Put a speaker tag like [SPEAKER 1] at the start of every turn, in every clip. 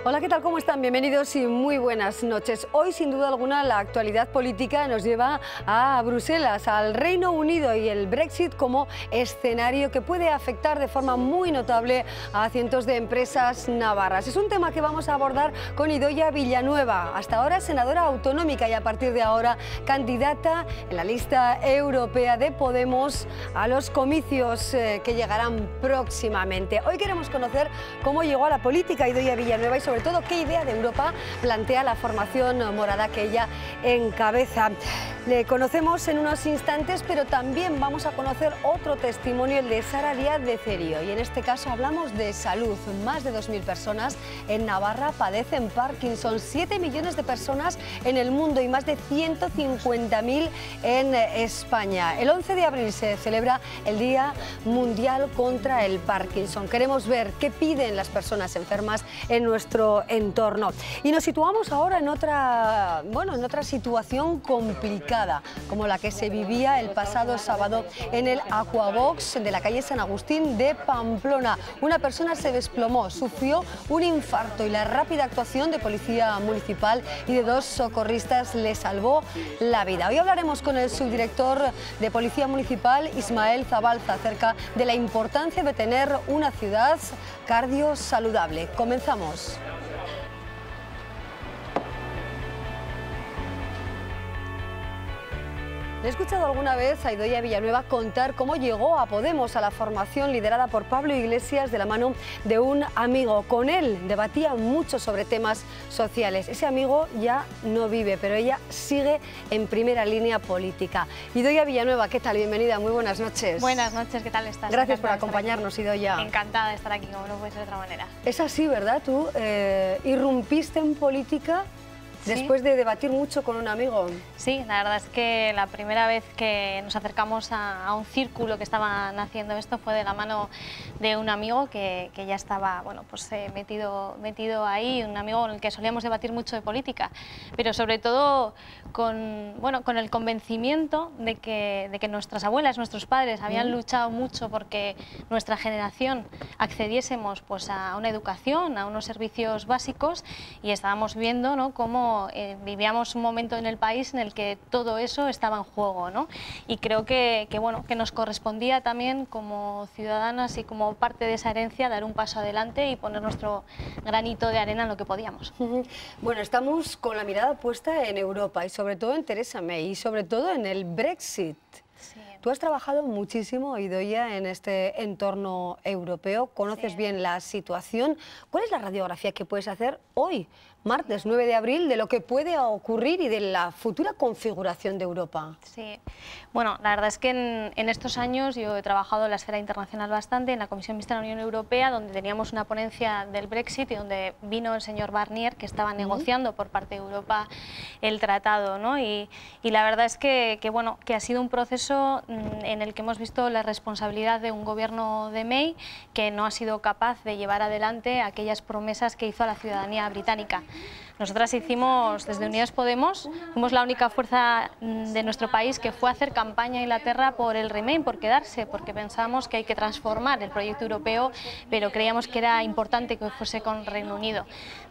[SPEAKER 1] Hola, ¿qué tal? ¿Cómo están? Bienvenidos y muy buenas noches. Hoy, sin duda alguna, la actualidad política nos lleva a Bruselas, al Reino Unido y el Brexit como escenario que puede afectar de forma muy notable a cientos de empresas navarras. Es un tema que vamos a abordar con Idoia Villanueva, hasta ahora senadora autonómica y a partir de ahora candidata en la lista europea de Podemos a los comicios que llegarán próximamente. Hoy queremos conocer cómo llegó a la política Idoia Villanueva y sobre todo qué idea de Europa plantea la formación morada que ella encabeza. Le conocemos en unos instantes, pero también vamos a conocer otro testimonio, el de Sara Díaz de Cerio. Y en este caso hablamos de salud. Más de 2.000 personas en Navarra padecen Parkinson, 7 millones de personas en el mundo y más de 150.000 en España. El 11 de abril se celebra el Día Mundial contra el Parkinson. Queremos ver qué piden las personas enfermas en nuestro entorno. Y nos situamos ahora en otra situación complicada, como la que se vivía el pasado sábado en el Aquabox de la calle San Agustín de Pamplona. Una persona se desplomó, sufrió un infarto y la rápida actuación de policía municipal y de 2 socorristas le salvó la vida. Hoy hablaremos con el subdirector de Policía Municipal, Ismael Zabalza, acerca de la importancia de tener una ciudad cardiosaludable. Comenzamos. He escuchado alguna vez a Idoia Villanueva contar cómo llegó a Podemos, a la formación liderada por Pablo Iglesias de la mano de un amigo. Con él debatía mucho sobre temas sociales. Ese amigo ya no vive, pero ella sigue en primera línea política. Idoia Villanueva, ¿qué tal? Bienvenida, muy buenas noches.
[SPEAKER 2] Buenas noches, ¿qué tal estás?
[SPEAKER 1] Gracias por acompañarnos, Idoia.
[SPEAKER 2] Encantada de estar aquí, como no puede ser de otra manera.
[SPEAKER 1] Es así, ¿verdad? Tú irrumpiste en política después de debatir mucho con un amigo.
[SPEAKER 2] Sí, la verdad es que la primera vez que nos acercamos a un círculo que estaban haciendo esto fue de la mano de un amigo que ya estaba metido ahí, un amigo con el que solíamos debatir mucho de política, pero sobre todo con el convencimiento de que nuestras abuelas, nuestros padres habían luchado mucho porque nuestra generación accediésemos pues, a una educación, a unos servicios básicos, y estábamos viendo, ¿no?, cómo vivíamos un momento en el país en el que todo eso estaba en juego, ¿no? Y creo que nos correspondía también como ciudadanas y como parte de esa herencia dar un paso adelante y poner nuestro granito de arena en lo que podíamos.
[SPEAKER 1] Bueno, estamos con la mirada puesta en Europa y sobre todo en Theresa May y sobre todo en el Brexit.
[SPEAKER 2] Sí.
[SPEAKER 1] Tú has trabajado muchísimo, Idoia, en este entorno europeo, conoces bien la situación. ¿Cuál es la radiografía que puedes hacer hoy, martes 9 de abril, de lo que puede ocurrir y de la futura configuración de Europa?
[SPEAKER 2] Sí, bueno, la verdad es que en estos años yo he trabajado en la esfera internacional bastante, en la Comisión Mixta de la Unión Europea, donde teníamos una ponencia del Brexit y donde vino el señor Barnier, que estaba negociando por parte de Europa el tratado, ¿no? Y la verdad es que ha sido un proceso en el que hemos visto la responsabilidad de un gobierno de May que no ha sido capaz de llevar adelante aquellas promesas que hizo a la ciudadanía británica. Nosotras hicimos, desde Unidas Podemos, fuimos la única fuerza de nuestro país que fue a hacer campaña a Inglaterra por el Remain, por quedarse, porque pensábamos que hay que transformar el proyecto europeo, pero creíamos que era importante que fuese con Reino Unido.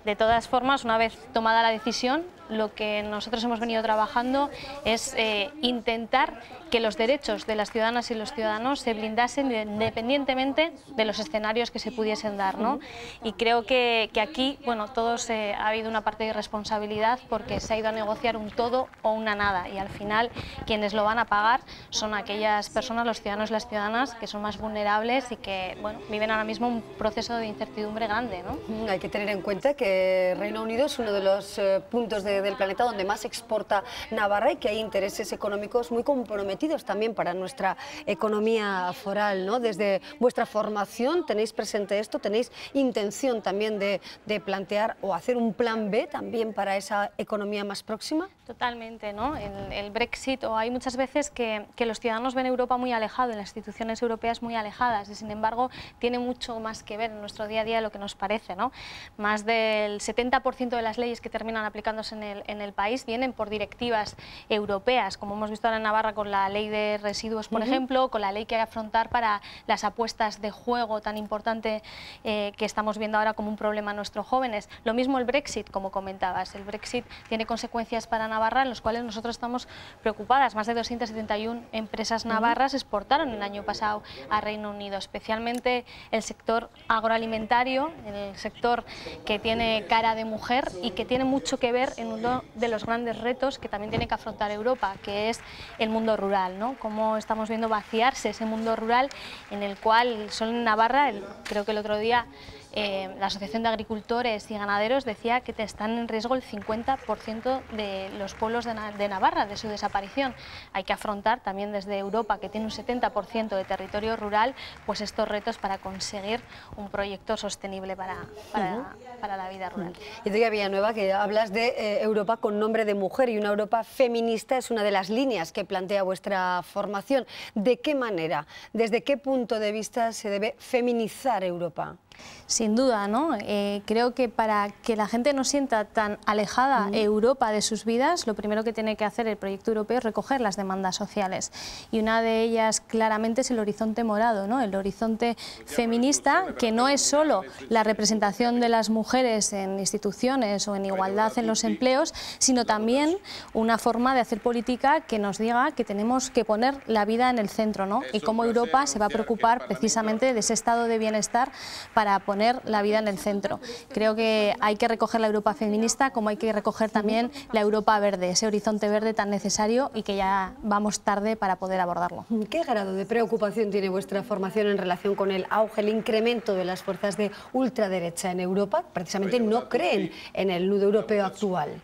[SPEAKER 2] De todas formas, una vez tomada la decisión, lo que nosotros hemos venido trabajando es intentar que los derechos de las ciudadanas y los ciudadanos se blindasen independientemente de los escenarios que se pudiesen dar, ¿no? Y creo que aquí, todos ha habido una parte de responsabilidad porque se ha ido a negociar un todo o una nada, y al final quienes lo van a pagar son aquellas personas, los ciudadanos y las ciudadanas, que son más vulnerables y que viven ahora mismo un proceso de incertidumbre grande, ¿no?
[SPEAKER 1] Hay que tener en cuenta que Reino Unido es uno de los puntos del planeta donde más exporta Navarra y que hay intereses económicos muy comprometidos también para nuestra economía foral, ¿no? Desde vuestra formación tenéis presente esto, tenéis intención también de plantear o hacer un plan B ve también para esa economía más próxima?
[SPEAKER 2] Totalmente, ¿no? El Brexit, o hay muchas veces que los ciudadanos ven Europa muy alejado y las instituciones europeas muy alejadas, y sin embargo tiene mucho más que ver en nuestro día a día de lo que nos parece, ¿no? Más del 70% de las leyes que terminan aplicándose en el país vienen por directivas europeas, como hemos visto ahora en Navarra con la ley de residuos, por ejemplo, con la ley que hay que afrontar para las apuestas de juego tan importante que estamos viendo ahora como un problema en nuestros jóvenes. Lo mismo el Brexit, como comentabas. El Brexit tiene consecuencias para Navarra en los cuales nosotros estamos preocupadas. Más de 271 empresas navarras exportaron el año pasado a Reino Unido, especialmente el sector agroalimentario, el sector que tiene cara de mujer y que tiene mucho que ver en uno de los grandes retos que también tiene que afrontar Europa, que es el mundo rural, ¿no? Cómo estamos viendo vaciarse ese mundo rural en el cual solo en Navarra, creo que el otro día la Asociación de Agricultores y Ganaderos decía que están en riesgo el 50% de los pueblos de Navarra, de su desaparición. Hay que afrontar también desde Europa, que tiene un 70% de territorio rural, pues estos retos para conseguir un proyecto sostenible para la vida rural.
[SPEAKER 1] Y Edurne Villanueva, que hablas de Europa con nombre de mujer, y una Europa feminista es una de las líneas que plantea vuestra formación. ¿De qué manera, desde qué punto de vista se debe feminizar Europa?
[SPEAKER 2] Sin duda, ¿no? Creo que para que la gente no sienta tan alejada Europa de sus vidas, lo primero que tiene que hacer el proyecto europeo es recoger las demandas sociales. Y una de ellas claramente es el horizonte morado, ¿no? El horizonte feminista, que no es solo la representación de las mujeres en instituciones o en igualdad en los empleos, sino también una forma de hacer política que nos diga que tenemos que poner la vida en el centro, ¿no? Y cómo Europa se va a preocupar precisamente de ese estado de bienestar para poner la vida en el centro. Creo que hay que recoger la Europa feminista, como hay que recoger también la Europa verde, ese horizonte verde tan necesario y que ya vamos tarde para poder abordarlo.
[SPEAKER 1] ¿Qué grado de preocupación tiene vuestra formación en relación con el auge, el incremento de las fuerzas de ultraderecha en Europa? Precisamente no creen en el nudo europeo actual.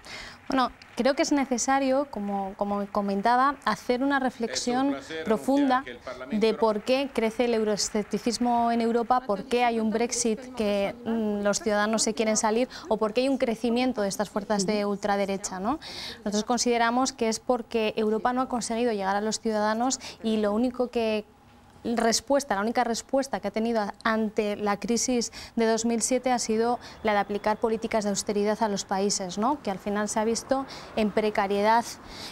[SPEAKER 2] Bueno, creo que es necesario, como comentaba, hacer una reflexión profunda de por qué crece el euroescepticismo en Europa, por qué hay un Brexit que los ciudadanos se quieren salir o por qué hay un crecimiento de estas fuerzas de ultraderecha, ¿no? Nosotros consideramos que es porque Europa no ha conseguido llegar a los ciudadanos y lo único que la única respuesta que ha tenido ante la crisis de 2007 ha sido la de aplicar políticas de austeridad a los países, ¿no? Que al final se ha visto en precariedad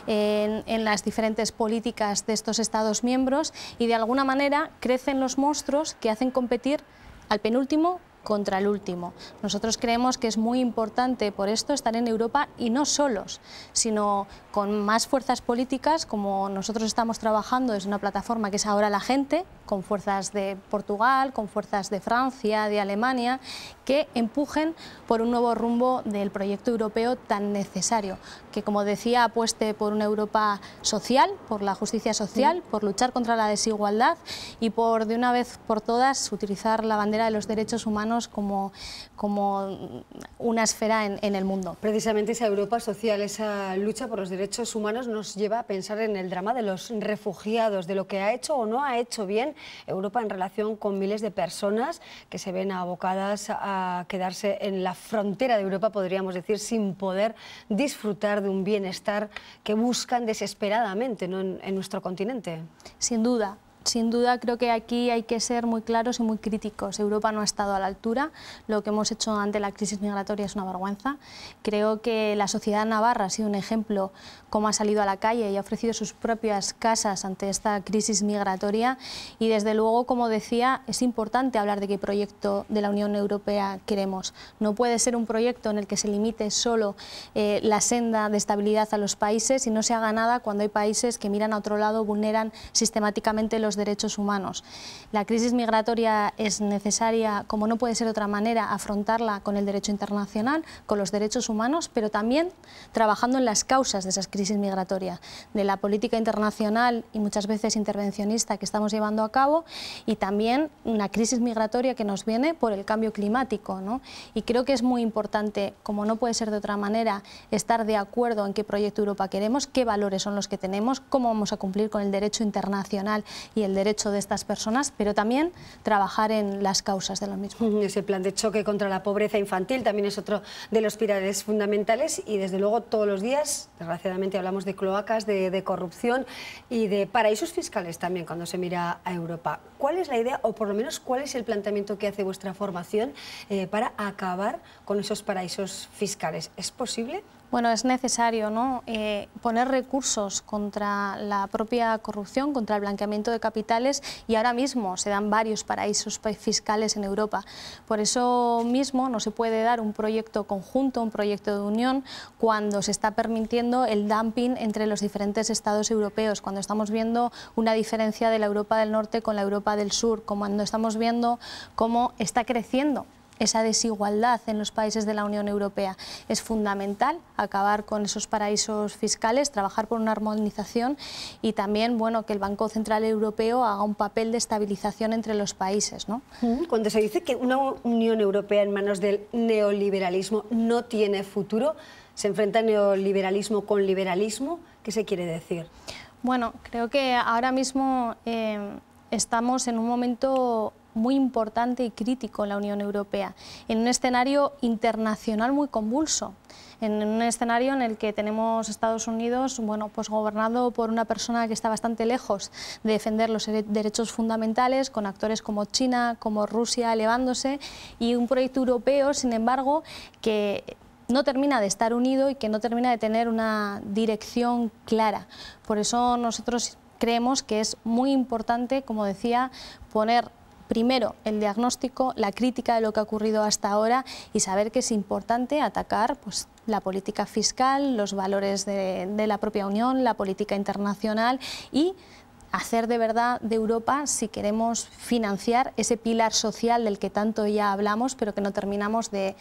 [SPEAKER 2] en las diferentes políticas de estos Estados miembros y de alguna manera crecen los monstruos que hacen competir al penúltimo contra el último. Nosotros creemos que es muy importante por esto estar en Europa y no solos, sino con más fuerzas políticas, como nosotros estamos trabajando desde una plataforma que es Ahora la Gente, con fuerzas de Portugal, con fuerzas de Francia, de Alemania, que empujen por un nuevo rumbo del proyecto europeo tan necesario, que como decía apueste por una Europa social, por la justicia social, por luchar contra la desigualdad y por de una vez por todas utilizar la bandera de los derechos humanos como una esfera en el mundo.
[SPEAKER 1] Precisamente esa Europa social, esa lucha por los derechos humanos nos lleva a pensar en el drama de los refugiados, de lo que ha hecho o no ha hecho bien Europa en relación con miles de personas que se ven abocadas a quedarse en la frontera de Europa, podríamos decir, sin poder disfrutar de un bienestar que buscan desesperadamente, ¿no?, en nuestro continente.
[SPEAKER 2] Sin duda. Sin duda, creo que aquí hay que ser muy claros y muy críticos. Europa no ha estado a la altura. Lo que hemos hecho ante la crisis migratoria es una vergüenza. Creo que la sociedad navarra ha sido un ejemplo, cómo ha salido a la calle y ha ofrecido sus propias casas ante esta crisis migratoria. Y desde luego, como decía, es importante hablar de qué proyecto de la Unión Europea queremos. No puede ser un proyecto en el que se limite solo la senda de estabilidad a los países y no se haga nada cuando hay países que miran a otro lado, vulneran sistemáticamente los derechos humanos. La crisis migratoria es necesaria, como no puede ser de otra manera, afrontarla con el derecho internacional, con los derechos humanos, pero también trabajando en las causas de esas crisis migratorias, de la política internacional y muchas veces intervencionista que estamos llevando a cabo, y también una crisis migratoria que nos viene por el cambio climático, ¿no? Y creo que es muy importante, como no puede ser de otra manera, estar de acuerdo en qué proyecto Europa queremos, qué valores son los que tenemos, cómo vamos a cumplir con el derecho internacional y el derecho de estas personas, pero también trabajar en las causas de lo mismo.
[SPEAKER 1] Ese plan de choque contra la pobreza infantil también es otro de los pilares fundamentales y desde luego todos los días, desgraciadamente, hablamos de cloacas, de corrupción y de paraísos fiscales también cuando se mira a Europa. ¿Cuál es la idea o por lo menos cuál es el planteamiento que hace vuestra formación para acabar con esos paraísos fiscales? ¿Es posible?
[SPEAKER 2] Bueno, es necesario, ¿no?, poner recursos contra la propia corrupción, contra el blanqueamiento de capitales, y ahora mismo se dan varios paraísos fiscales en Europa. Por eso mismo no se puede dar un proyecto conjunto, un proyecto de unión, cuando se está permitiendo el dumping entre los diferentes estados europeos, cuando estamos viendo una diferencia de la Europa del Norte con la Europa del Sur, cuando estamos viendo cómo está creciendo esa desigualdad en los países de la Unión Europea. Es fundamental acabar con esos paraísos fiscales, trabajar por una armonización y también, bueno, que el Banco Central Europeo haga un papel de estabilización entre los países, ¿no?
[SPEAKER 1] Cuando se dice que una Unión Europea en manos del neoliberalismo no tiene futuro, ¿se enfrenta neoliberalismo con liberalismo? ¿Qué se quiere decir?
[SPEAKER 2] Bueno, creo que ahora mismo estamos en un momento muy importante y crítico en la Unión Europea, en un escenario internacional muy convulso, en un escenario en el que tenemos Estados Unidos, bueno, pues gobernado por una persona que está bastante lejos de defender los derechos fundamentales, con actores como China, como Rusia elevándose, y un proyecto europeo, sin embargo, que no termina de estar unido y que no termina de tener una dirección clara. Por eso nosotros creemos que es muy importante, como decía, poner primero el diagnóstico, la crítica de lo que ha ocurrido hasta ahora y saber que es importante atacar, pues, la política fiscal, los valores de la propia Unión, la política internacional y hacer de verdad de Europa, si queremos financiar ese pilar social del que tanto ya hablamos, pero que no terminamos de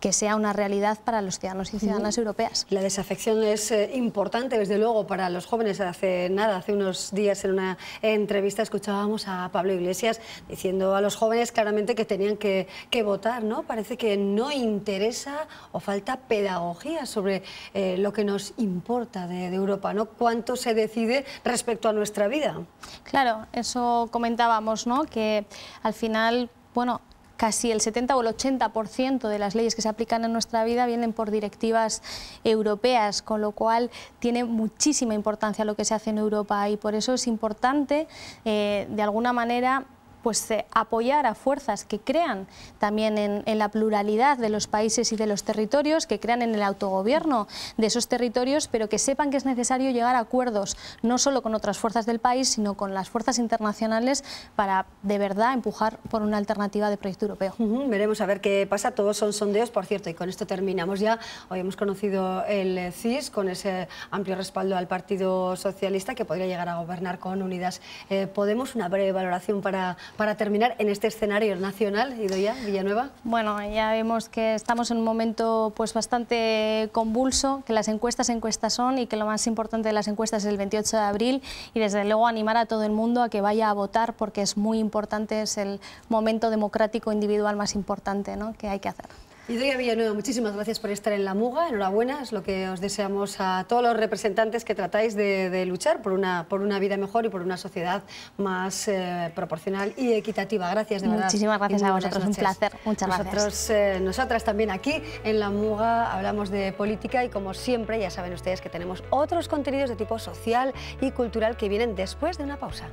[SPEAKER 2] que sea una realidad para los ciudadanos y ciudadanas europeas.
[SPEAKER 1] La desafección es importante, desde luego, para los jóvenes. Hace unos días en una entrevista escuchábamos a Pablo Iglesias diciendo a los jóvenes claramente que tenían que votar, ¿no? Parece que no interesa o falta pedagogía sobre lo que nos importa de Europa, ¿no? ¿Cuánto se decide respecto a nuestra vida?
[SPEAKER 2] Claro, eso comentábamos, ¿no?, que al final, bueno, casi el 70 o el 80% de las leyes que se aplican en nuestra vida vienen por directivas europeas, con lo cual tiene muchísima importancia lo que se hace en Europa y por eso es importante, de alguna manera, pues apoyar a fuerzas que crean también en la pluralidad de los países y de los territorios, que crean en el autogobierno de esos territorios, pero que sepan que es necesario llegar a acuerdos, no solo con otras fuerzas del país, sino con las fuerzas internacionales para de verdad empujar por una alternativa de proyecto europeo.
[SPEAKER 1] Veremos a ver qué pasa, todos son sondeos, por cierto, y con esto terminamos ya. Hoy hemos conocido el CIS con ese amplio respaldo al Partido Socialista que podría llegar a gobernar con Unidas Podemos. Una breve valoración para terminar en este escenario nacional, Idoia Villanueva.
[SPEAKER 2] Bueno, ya vemos que estamos en un momento pues bastante convulso, que las encuestas son y que lo más importante de las encuestas es el 28 de abril y desde luego animar a todo el mundo a que vaya a votar porque es muy importante, es el momento democrático individual más importante, ¿no?, que hay que hacer.
[SPEAKER 1] Idoia Villanueva, muchísimas gracias por estar en La Muga, enhorabuena, es lo que os deseamos a todos los representantes que tratáis de luchar por una vida mejor y por una sociedad más proporcional y equitativa. Gracias, de verdad.
[SPEAKER 2] Muchísimas gracias a vosotros, un placer, muchas gracias.
[SPEAKER 1] Nosotras también aquí en La Muga hablamos de política y como siempre ya saben ustedes que tenemos otros contenidos de tipo social y cultural que vienen después de una pausa.